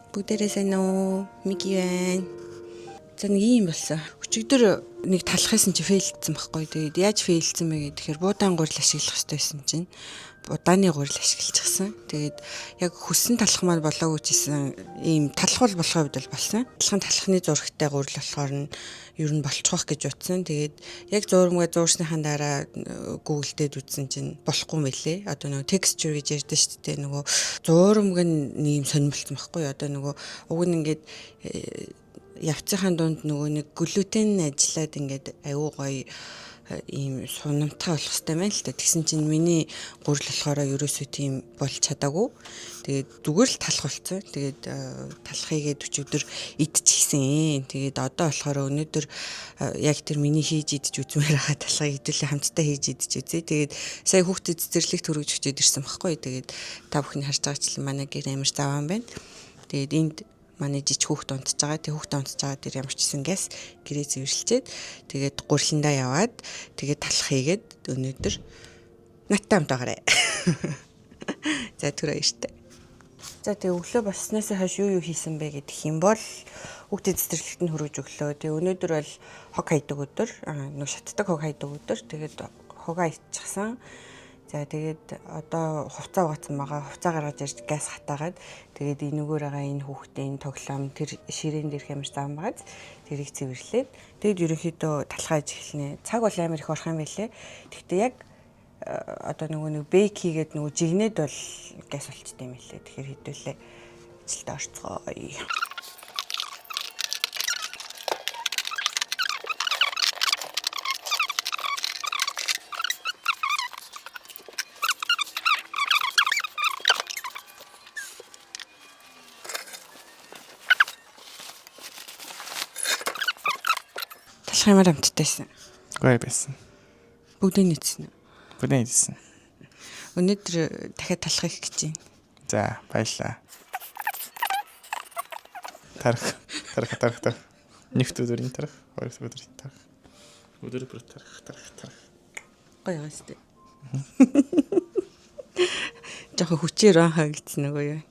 Бүгдээрээ сайн уу? Мики байна. За нэг юм болсон. Өчигдөр нэг талахсан чи фейлдсэн байхгүй. Тэгээд яаж фейлдсэн бэ гэхээр буудаан гурил ашиглах хэрэгтэй байсан чинь будааны гурил ашиглчихсан. Тэгээд яг хүссэн талах маань болоогүй чийсэн ийм талах болохын үед бол болсон. Талахны зурагтай гурил болохоор нь ер нь болчихох гэж утсан. Тэгээд яг зурмгаа зуурсныхаа дараа Google дээр үзсэн чинь болохгүй мэлээ. Одоо нөгөө texture гэж ярьдэн шүү дээ. Нөгөө зурмг нь нэг юм сонирмолцсон байхгүй. Одоо нөгөө уг нь ингээд явцынхаа дунд нөгөө нэг глютен ажиллаад ингээд аюу гоё ийм сунамтгай болох хэрэгтэй байна л да. Тэгсэн чинь миний гурил болохоор ерөөсөө тийм болж чадаагүй. Тэгээд зүгээр л талах болсон. Тэгээд талахыгээд өчигдөр идчихсэн. Тэгээд одоо болохоор өнөөдөр яг тэр миний хийж идэж үзмээр байгаа талахыг хэдүүлээ хамтдаа хийж идэж үзье. Тэгээд сая хүүхдэд цэцэрлэгт хөргөж өчөөд ирсэн байхгүй. Тэгээд та бүхний харж байгаачлан манай гэр амар заваан байна. Тэгээд энд манай жиж хүүхд унтж байгаа. Тэг хүүхд унтж байгаа дээр ямар ч гэсэн газ гэрээ зэвэрлчээд тэгээд гуриландаа яваад тэгээд талах хийгээд өнөөдөр наттай хамтаагаарай. За түрүү баяртай. За тэг өглөө болсноос хойш юу хийсэн бэ гэдэг юм бол хүүхдэд цэцэрлэгт нь хөргөж өглөө. Тэг өнөөдөр бол хог хайдаг өдөр. Нэг шатдаг хог хайдаг өдөр. Тэгээд хогоо иччихсан. За тэгээд одоо хувцас угаацсан байгаа. Хувцас гаргаж ирж газ хатаагаад тэгээд энэгээр байгаа энэ хүүхдийн тоглоом тэр ширээн дээрх ямар зам байгааз тэрийг цэвэрлээд тэгээд ерөнхийдөө талхаж эхэлнэ. Цаг бол амар их орох юм байлээ. Гэхдээ яг одоо нөгөө нэг бейк хийгээд нөгөө жигнээд бол газ болчтой юм байлээ. Тэгэхээр хэдүүлээ ажилдаа орцгоё. Хэмээр амттайсэн. Гой байсан. Бүгдийг нийцсэн. Бүгдийг нийцсэн. Өнөөдөр дахиад талах их гэж байна. За, баярлаа. Тарах. Нэгт өдрийн тарах, хоёр өдрийн тарах. Өдөр бүр тарах. Гоё юм шүү дээ. Жохо хүчээр анхаа гэсэн нөгөө юу.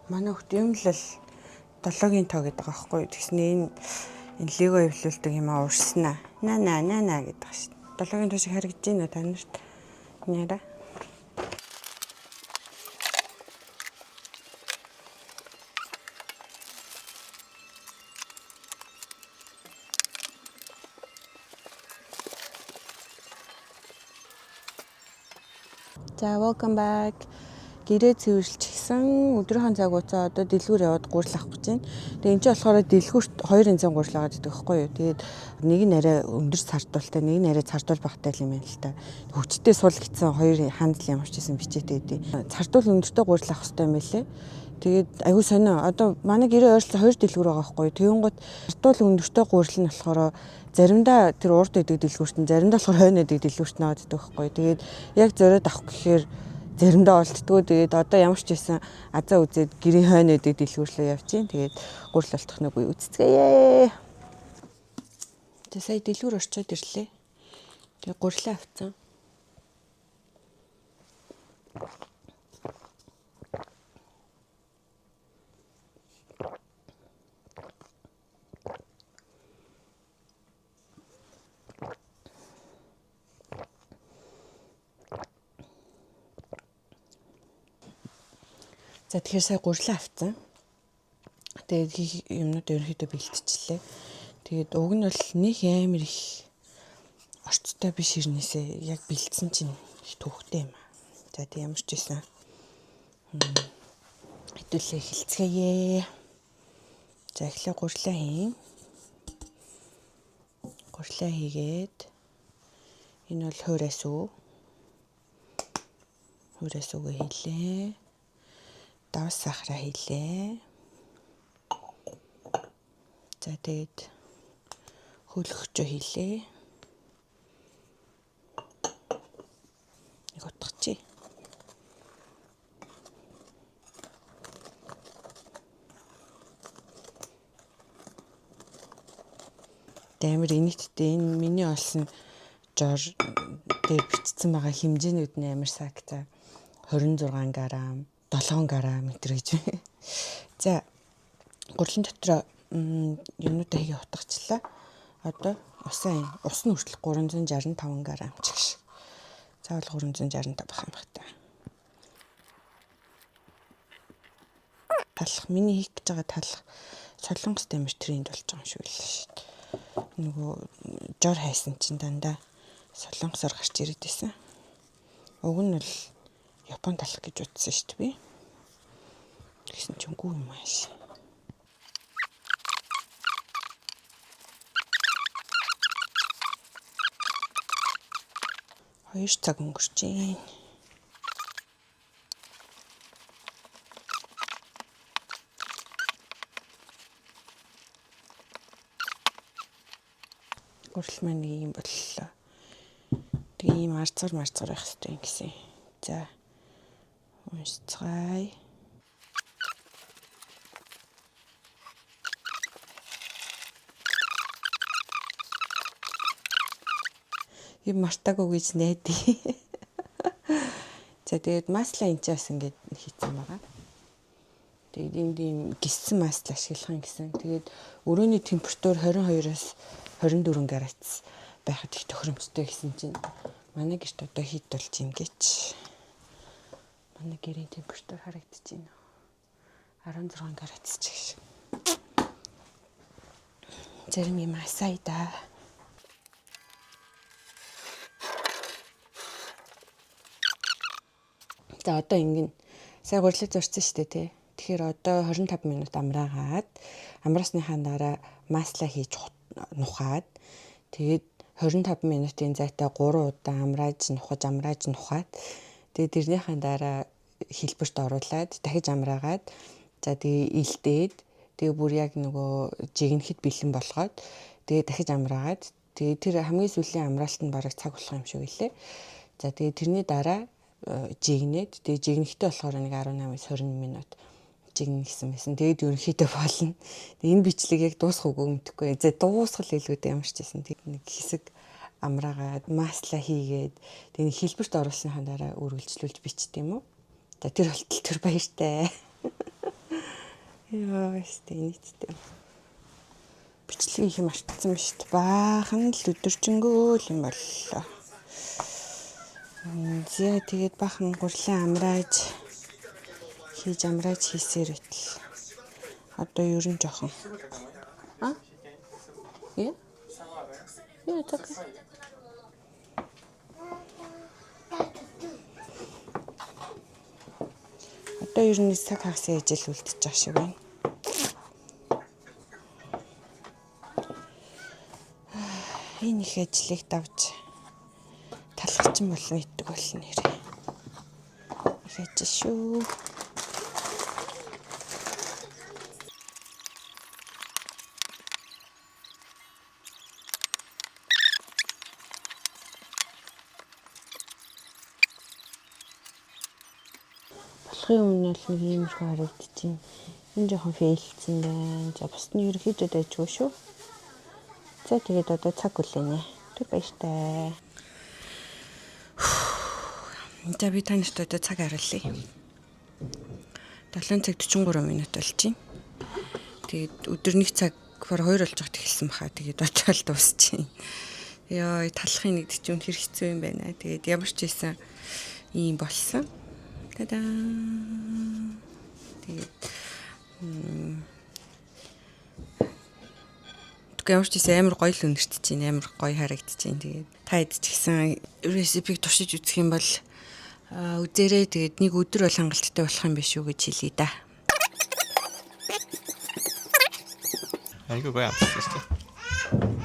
Манай хөлт юм л 7-гийн тоо гэдэг байгаа байхгүй юу. Тэгснэ энэ лего эвлүүлдэг юм аа урснаа. Наа гэдэг шүү дээ. 7-гийн тоо шиг харагдаж байна та нарт. Няра. За welcome back. Гэрээ цэвэрлчихсэн. Өдрийнхөө цагуучаа одоо дэлгүүр яваад гурил авах гэж байна. Тэгээ энэ ч болохоор дэлгүүрт 2 гурил аваад идэх байхгүй юу. Тэгээд нэг нь арай өндөр цардуултай, нэг нь арай цардуул багтай юм байна л та. Хүчтэй сул гэсэн хоёр хандл ямар ч гэсэн бичээтэй дээ. Цардуул өндөртэй гурил авах хэрэгтэй юм байлээ. Тэгээд аюу сонио. Одоо манай гэрээ ойролцоогоо 2 дэлгүүр байгаа байхгүй юу. Тэгэнгუთ цардуул өндөртэй гурил нь болохоор заримдаа тэр урд идэг дэлгүүрт нь, заримдаа болохоор хойно идэг дэлгүүрт нь аваад идэх байхгүй юу. Тэгээд яг зориод авах гэхээр заримдаа олддгоо. Тэгээд одоо ямар ч байсан азаа үзээд гэрийн хойно идэг дэлгүүрлөө явчихин. Тэгээд гурил олдох нэг үе үцгэе. Тэгээд сая дэлгүүр орчоод ирлээ. Тэгээд гурилаа авцсан. За тэгэхээр сая гурилаа авцсан. Тэгээд хийх юмнууд ерөнхийдөө бэлтчихлээ. Тэгээд уг нь бол нэг амар их орцтой биш ирнээсээ яг бэлдсэн чинь их төвхтэй юм аа. За тэг ямар ч байсан. Хэдүүлээ эхэлцгээе. За эхлээ гурилаа хийн. Гурилаа хийгээд энэ бол хуурайс үү. Хуурайс үгээ хийлээ. Давс сахараа хийлээ. За тэгээд хөлөгчөө хийлээ. Нэг утгачих. амар инээдтэй. Энэ миний олсон жор дээр бичсэн байгаа хэмжээнүүд нь амар сагтаа 26 грамм, 7 грамм гэж байна. За гурилын дотор юмнуудаа хийгээ утгачлаа. Одоо ус нь хүртэл 365 грамм ч гэх шиг. Заавал 365 байх юм байна та. Талах миний хийх гэж байгаа талах солонгос тамир тренд болж байгаа юм шиг л шүү дээ. Нөгөө жор хайсан чинь дандаа солонгосоор гарч ирээд байсан. Уг нь бол Япон талах гэж утсан шүү дээ би. Тэгсэн чинь үгүй юм ааш. Хоёр цаг өнгөрч байна. Гурил маань нэг юм боллоо. Тэг ийм арцгар байх хэрэгтэй юм гэсэн. За. Уншицгаая. Юм мартаагүй гэж найдаа. За тэгээд масла энэ ч бас ингэж хийцэн байгаа. Тэгээд ийм гиссэн масла ашиглах юм гэсэн. Тэгээд өрөөний температур 22-оос 24 градус байхад их тохиромжтой гэсэн чинь манай гэрт одоо хит болж юм гэж. Манай гэрийн температур харагдаж байна. 16 градус ч гэж. Зарим юм асаа да. За одоо ингэн сая гурилыг зурсан шүү дээ тий. Тэгэхээр одоо 25 минут амраагаад амраасныхаа дараа масла хийж нухаад тэгээд 25 минутын зайтай 3 удаа амрааж нухаад тэгээд тэрнийхээ дараа хэлбэрт оруулаад дахиж амраагаад за тэгээ илдээд тэгээ бүр яг нөгөө жигнэхэд бэлэн болгоод тэгээ дахиж амраагаад тэгээ тэр хамгийн сүүлийн амраалт нь бараг цаг болох юм шиг үлээ. За тэгээ тэрний дараа жигнээд тэгээ жигнэхтэй болохоор нэг 18-20 минут жигнэ гэсэн байсан. Тэгээд ерөнхийдөө болно. Энэ бичлэг яг дуусах үгүй мэдэхгүй. За дуусгал илгүүдээ ямар ч гэсэн тэг нэг хэсэг амраагаад масла хийгээд тэгээд хэлбэрт оруулсныхаа дараа үргэлжлүүлж бичт юм уу. За тэр болтол төр баяртай. Яа штэ нийтдээ. Бичлэг их мартсан биш үү? Баахан л өдөржингөө л юм боллоо. Зэ тэгээд баахан гурлын амрааж хийсээр байтал. Одоо ер нь жоохон. Яа? Яа так. Одоо ер нь цаг хагас ээжэл үлдчихэж байгаа шиг байна. Энэ их ажлыг давж талхачин болно гэдэг болно нэрээ. Их ажил шүү. Болохын өмнө л нэг иймэрхүү харагдчихээн. Энэ жоохон фейлцсэн байна. За бусдын ерөнхийдөө дайжгүй шүү. За тэгээд одоо цаг үлээнэ. Тэр баяртай. За би танарт одоо цаг харуулъя. 7 цаг 43 минут болж байна. Тэгээд өдөр 1 цаг бүр 2 болж байхад эхэлсэн баха. Тэгээд очоод дуусчихъя. Яа, талахын нэгд чинь үнэхэр хэцүү юм байна. Тэгээд ямар ч байсан ийм болсон. Та-даа. Тэгээд ямар ч гэсэн амар гоё л үнэртэж чинь, амар гоё харагдаж чинь. Тэгээд та хэд ч гэсэн ресипиг туршиж үзэх юм бол үзээрэй. Тэгээд нэг өдөр бол хангалттай болох юм биш үү гэж хэлье да. Айгуу гоё амтсан шүү дээ.